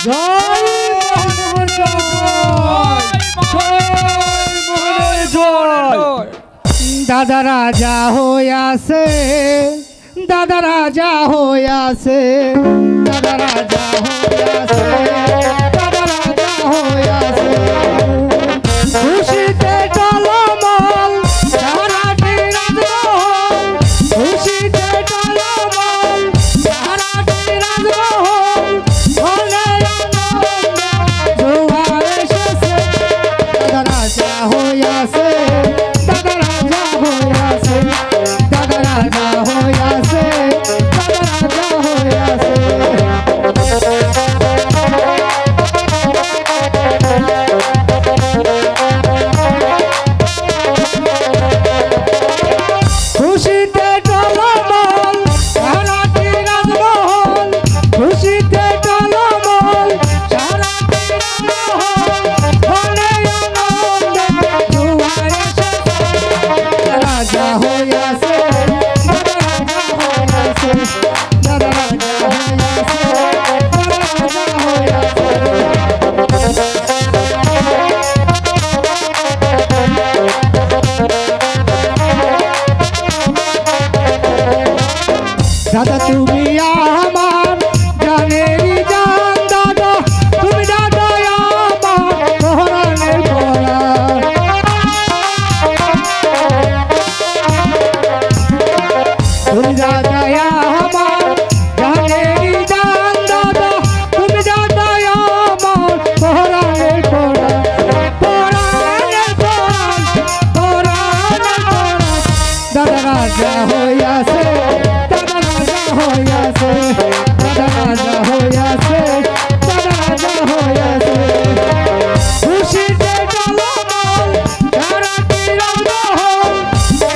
জয় মোহনের জয়। দাদা রাজা হইয়াছে, দাদা রাজা হইয়াছে, দাদা রাজা হইয়াছে, দাদা রাজা হইয়াছে। খুশিতে টলমল সারাটি রাজমহল, খুশিতে টলমল সারাটি রাজমহল। মনে আনন্দ জোয়ার এসেছে, দাদা রাজা হইয়াছে, দাদা রাজা হইয়াছে, দাদা রাজা হইয়াছে, দাদা রাজা হইয়াছে। খুশিতে টলমল সারাটি রাজমহল, খুশিতে টলমল সারাটি রাজমহল। মনে আনন্দ জোয়ার এসেছে, দাদা রাজা হইয়াছে, দাদা রাজা হইয়াছে, দাদা রাজা হইয়াছে, দাদা রাজা হইয়াছে। দাদা তুমি আমার জানেরই জান, দাদা তুমি দাদা আমার পরাণের পরাণ। তুমি দাদা আমার জানেরই জান, দাদা তুমি দাদা আমার পরাণের পরাণ। পরাণের পরাণ, পরাণের পরাণ। দাদা রাজা হইয়াছে, দাদা রাজা হইয়াছে, দাদা রাজা হইয়াছে, দাদা রাজা হইয়াছে। খুশিতে টলমল সারাটি রাজমহল,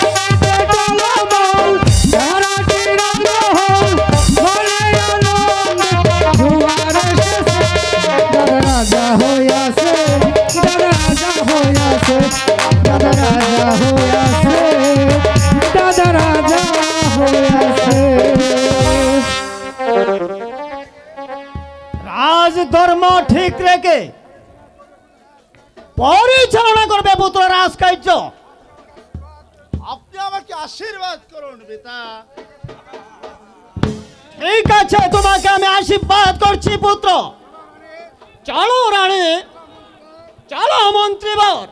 খুশিতে টলমল সারাটি রাজমহল। মনে আনন্দ জোয়ার এসেছে, দাদা রাজা হইয়াছে, দাদা রাজা হইয়াছে, দাদা রাজা হইয়াছে, দাদা রাজা হইয়াছে। রাজ ধর্ম ঠিক রেখে পরিচালনা করবে পুত্র রাজকার্য। আপনি আমাকে আশীর্বাদ করুন পিতা। ঠিক আছে, তোমাকে আমি আশীর্বাদ করছি পুত্র। চলো রানী, চলো মন্ত্রীবর,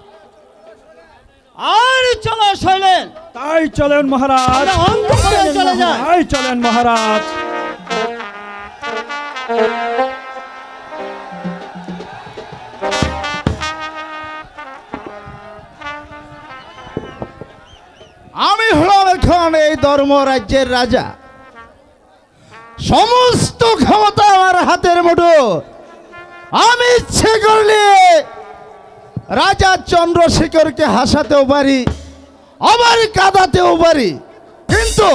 আর চলো শৈলেন। তাই চলেন মহারাজ, আমরা অন্তঃপুরে চলে যাই। তাই চলেন মহারাজ। আমি হলাম এখন এই ধর্ম রাজ্যের রাজা। সমস্ত ক্ষমতা আমার হাতের মুঠো। আমি ইচ্ছে করলে রাজা চন্দ্রশেখরকে হাসাতেও পারি, আবার কাঁদাতেও পারি। কিন্তু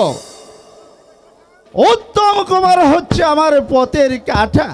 উত্তম কুমার হচ্ছে আমার পথের কাঁটা।